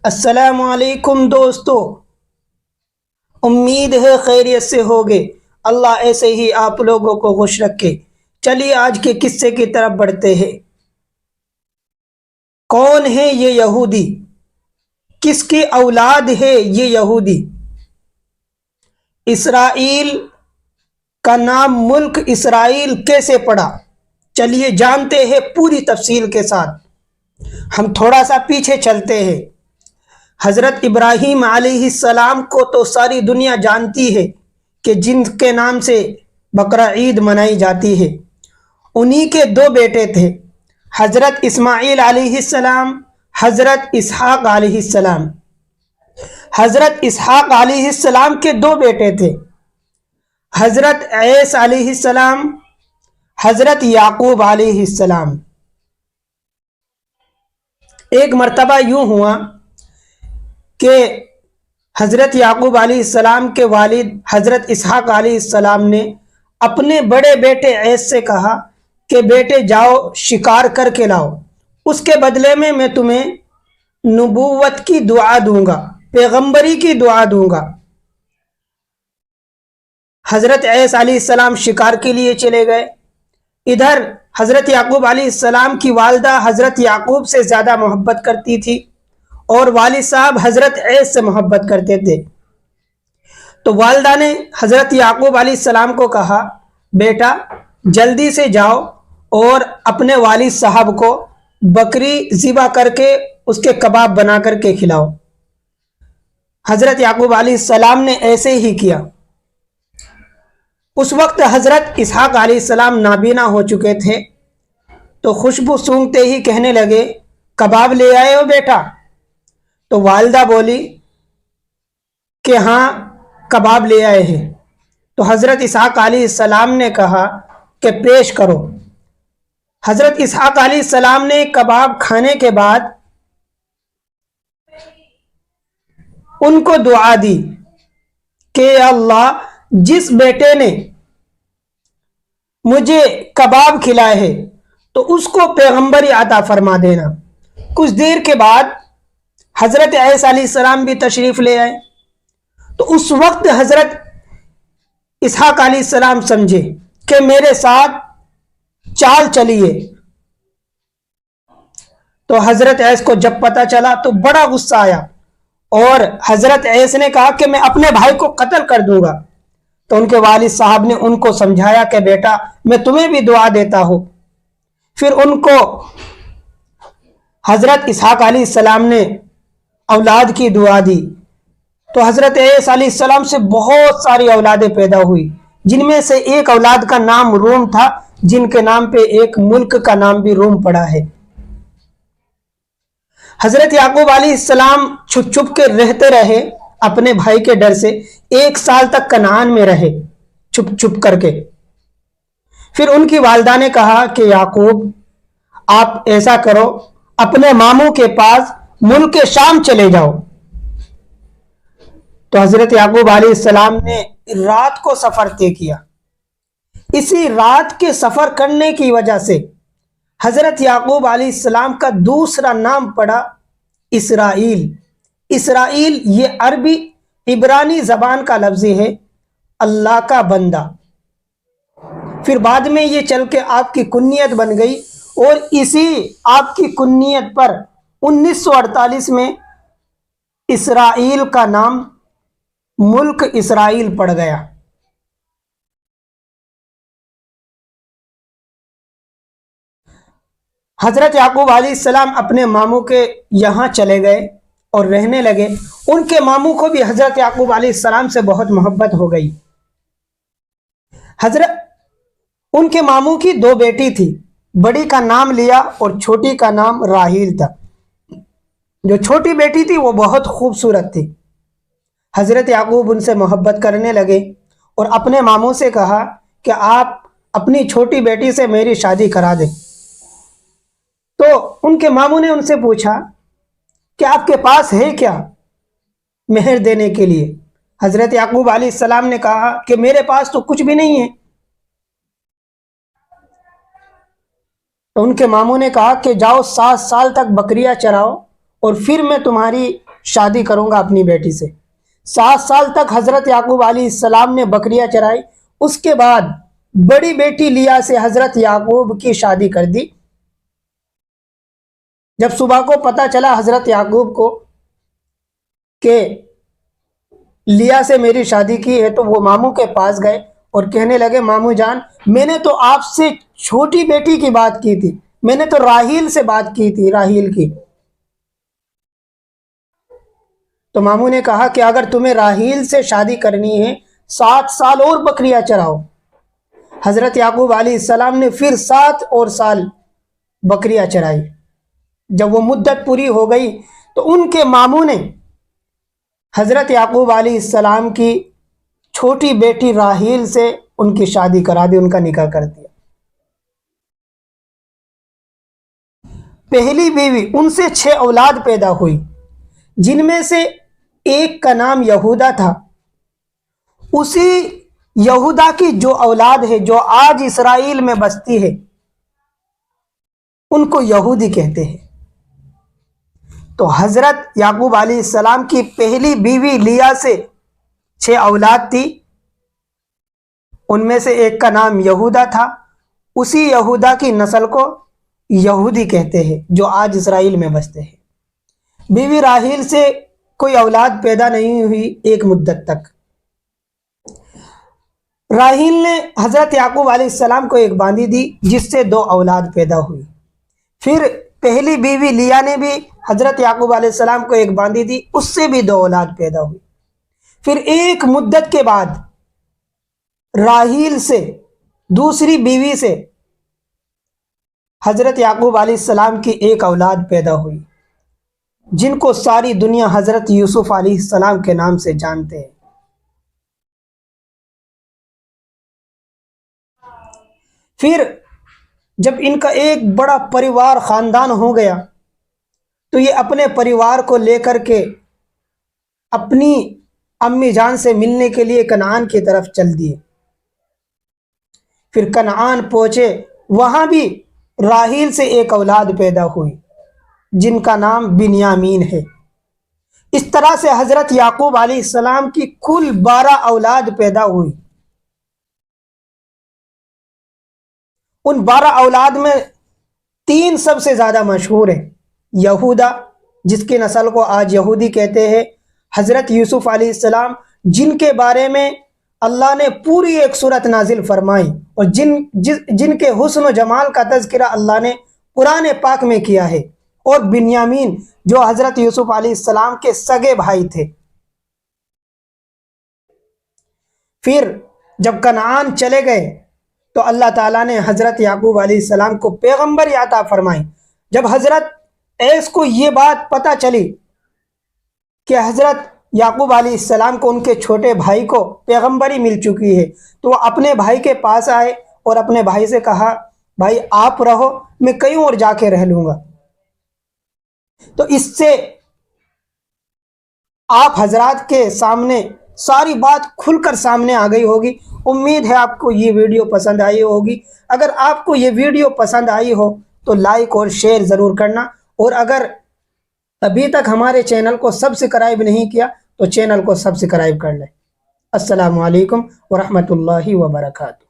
السلام علیکم دوستو، امید ہے خیریت سے ہوگے۔ اللہ ایسے ہی آپ لوگوں کو خوش رکھے۔ چلیے آج کے قصے کی طرف بڑھتے ہیں۔ کون ہے یہ یہودی؟ کس کی اولاد ہے یہ یہودی؟ اسرائیل کا نام ملک اسرائیل کیسے پڑا؟ چلیے جانتے ہیں پوری تفصیل کے ساتھ۔ ہم تھوڑا سا پیچھے چلتے ہیں۔ حضرت ابراہیم علیہ السلام کو تو ساری دنیا جانتی ہے کہ جن کے نام سے بقرہ عید منائی جاتی ہے، انہی کے دو بیٹے تھے، حضرت اسماعیل علیہ السلام، حضرت اسحاق علیہ السلام۔ حضرت اسحاق علیہ السلام کے دو بیٹے تھے، حضرت عیسی علیہ السلام، حضرت یعقوب علیہ السلام۔ ایک مرتبہ یوں ہوا کہ حضرت یعقوب علیہ السلام کے والد حضرت اسحاق علیہ السلام نے اپنے بڑے بیٹے عیسی سے کہا کہ بیٹے جاؤ شکار کر کے لاؤ، اس کے بدلے میں تمہیں نبوت کی دعا دوں گا، پیغمبری کی دعا دوں گا۔ حضرت عیسی علیہ السلام شکار کے لیے چلے گئے۔ ادھر حضرت یعقوب علیہ السلام کی والدہ حضرت یعقوب سے زیادہ محبت کرتی تھی اور والد صاحب حضرت عیسی سے محبت کرتے تھے۔ تو والدہ نے حضرت یعقوب علیہ السلام کو کہا، بیٹا جلدی سے جاؤ اور اپنے والد صاحب کو بکری ذبح کر کے اس کے کباب بنا کر کے کھلاؤ۔ حضرت یعقوب علیہ السلام نے ایسے ہی کیا۔ اس وقت حضرت اسحاق علیہ السلام نابینا ہو چکے تھے، تو خوشبو سونگتے ہی کہنے لگے، کباب لے آئے ہو بیٹا؟ تو والدہ بولی کہ ہاں کباب لے آئے ہیں۔ تو حضرت اسحاق علیہ السلام نے کہا کہ پیش کرو۔ حضرت اسحاق علیہ السلام نے کباب کھانے کے بعد ان کو دعا دی کہ اللہ، جس بیٹے نے مجھے کباب کھلائے ہے تو اس کو پیغمبری عطا فرما دینا۔ کچھ دیر کے بعد حضرت عیسی علیہ السلام بھی تشریف لے آئے۔ تو اس وقت حضرت اسحاق علیہ السلام سمجھے کہ میرے ساتھ چال چلیے۔ تو حضرت عیسی کو جب پتہ چلا تو بڑا غصہ آیا اور حضرت عیسی نے کہا کہ میں اپنے بھائی کو قتل کر دوں گا۔ تو ان کے والد صاحب نے ان کو سمجھایا کہ بیٹا میں تمہیں بھی دعا دیتا ہوں۔ پھر ان کو حضرت اسحاق علیہ السلام نے اولاد کی دعا دی۔ تو حضرت عیسی علیہ السلام سے بہت ساری اولادیں پیدا ہوئی، جن میں سے ایک اولاد کا نام روم تھا، جن کے نام پہ ایک ملک کا نام بھی روم پڑا ہے۔ حضرت یعقوب علیہ السلام چھپ چھپ کے رہتے رہے اپنے بھائی کے ڈر سے، 1 سال تک کنعان میں رہے چھپ چھپ کر کے۔ پھر ان کی والدہ نے کہا کہ یعقوب آپ ایسا کرو، اپنے ماموں کے پاس ملک شام چلے جاؤ۔ تو حضرت یعقوب علیہ السلام نے رات کو سفر طے کیا۔ اسی رات کے سفر کرنے کی وجہ سے حضرت یعقوب علیہ السلام کا دوسرا نام پڑا اسرائیل۔ اسرائیل یہ عربی عبرانی زبان کا لفظ ہے، اللہ کا بندہ۔ پھر بعد میں یہ چل کے آپ کی کنیت بن گئی اور اسی آپ کی کنیت پر 1948 میں اسرائیل کا نام ملک اسرائیل پڑ گیا۔ حضرت یعقوب علیہ السلام اپنے ماموں کے یہاں چلے گئے اور رہنے لگے۔ ان کے ماموں کو بھی حضرت یعقوب علیہ السلام سے بہت محبت ہو گئی۔ ان کے ماموں کی 2 بیٹی تھی، بڑی کا نام لیا اور چھوٹی کا نام راحیل تھا۔ جو چھوٹی بیٹی تھی وہ بہت خوبصورت تھی۔ حضرت یعقوب ان سے محبت کرنے لگے اور اپنے ماموں سے کہا کہ آپ اپنی چھوٹی بیٹی سے میری شادی کرا دیں۔ تو ان کے ماموں نے ان سے پوچھا کہ آپ کے پاس ہے کیا مہر دینے کے لیے؟ حضرت یعقوب علیہ السلام نے کہا کہ میرے پاس تو کچھ بھی نہیں ہے۔ تو ان کے ماموں نے کہا کہ جاؤ 7 سال تک بکریاں چراؤ اور پھر میں تمہاری شادی کروں گا اپنی بیٹی سے۔ 7 سال تک حضرت یعقوب علیہ السلام نے بکریاں چرائی۔ اس کے بعد بڑی بیٹی لیا سے حضرت یعقوب کی شادی کر دی۔ جب صبح کو پتہ چلا حضرت یعقوب کو کہ لیا سے میری شادی کی ہے، تو وہ ماموں کے پاس گئے اور کہنے لگے ماموں جان، میں نے تو آپ سے چھوٹی بیٹی کی بات کی تھی، میں نے تو راحیل سے بات کی تھی، راحیل کی۔ تو ماموں نے کہا کہ اگر تمہیں راحیل سے شادی کرنی ہے 7 سال اور بکریاں چراؤ۔ حضرت یعقوب علیہ السلام نے پھر 7 اور سال بکریاں چرائی۔ جب وہ مدت پوری ہو گئی تو ان کے ماموں نے حضرت یعقوب علیہ السلام کی چھوٹی بیٹی راحیل سے ان کی شادی کرا دی، ان کا نکاح کر دیا۔ پہلی بیوی، ان سے 6 اولاد پیدا ہوئی، جن میں سے ایک کا نام یہودا تھا۔ اسی یہودا کی جو اولاد ہے، جو آج اسرائیل میں بستی ہے، ان کو یہودی کہتے ہیں۔ تو حضرت یعقوب علیہ السلام کی پہلی بیوی لیا سے 6 اولاد تھی، ان میں سے ایک کا نام یہودا تھا۔ اسی یہودا کی نسل کو یہودی کہتے ہیں، جو آج اسرائیل میں بستے ہیں۔ بیوی راحیل سے کوئی اولاد پیدا نہیں ہوئی ایک مدت تک۔ راحیل نے حضرت یعقوب علیہ السلام کو ایک باندی دی، جس سے 2 اولاد پیدا ہوئی۔ پھر پہلی بیوی لیا نے بھی حضرت یعقوب علیہ السلام کو ایک باندی دی، اس سے بھی 2 اولاد پیدا ہوئی۔ پھر ایک مدت کے بعد راحیل سے، دوسری بیوی سے، حضرت یعقوب علیہ السلام کی ایک اولاد پیدا ہوئی، جن کو ساری دنیا حضرت یوسف علیہ السلام کے نام سے جانتے ہیں۔ پھر جب ان کا ایک بڑا پریوار، خاندان ہو گیا، تو یہ اپنے پریوار کو لے کر کے اپنی امی جان سے ملنے کے لیے کنعان کی طرف چل دیے۔ پھر کنعان پہنچے، وہاں بھی راحیل سے ایک اولاد پیدا ہوئی، جن کا نام بنیامین ہے۔ اس طرح سے حضرت یعقوب علیہ السلام کی کل 12 اولاد پیدا ہوئی۔ ان 12 اولاد میں 3 سب سے زیادہ مشہور ہیں۔ یہودا، جس کی نسل کو آج یہودی کہتے ہیں، حضرت یوسف علیہ السلام، جن کے بارے میں اللہ نے پوری ایک سورت نازل فرمائی، اور جن کے حسن و جمال کا تذکرہ اللہ نے قرآن پاک میں کیا ہے، اور بنیامین، جو حضرت یوسف علیہ السلام کے سگے بھائی تھے۔ پھر جب کنعان چلے گئے تو اللہ تعالیٰ نے حضرت یعقوب علیہ السلام کو پیغمبری عطا فرمائی۔ جب حضرت ایس کو یہ بات پتہ چلی کہ حضرت یعقوب علیہ السلام کو ان کے چھوٹے بھائی کو پیغمبری مل چکی ہے، تو وہ اپنے بھائی کے پاس آئے اور اپنے بھائی سے کہا بھائی آپ رہو، میں کہیں اور جا کے رہ لوں گا۔ تو اس سے آپ حضرات کے سامنے ساری بات کھل کر سامنے آ گئی ہوگی۔ امید ہے آپ کو یہ ویڈیو پسند آئی ہوگی۔ اگر آپ کو یہ ویڈیو پسند آئی ہو تو لائک اور شیئر ضرور کرنا، اور اگر ابھی تک ہمارے چینل کو سبسکرائب نہیں کیا تو چینل کو سبسکرائب کر لیں۔ السلام علیکم ورحمۃ اللہ وبرکاتہ۔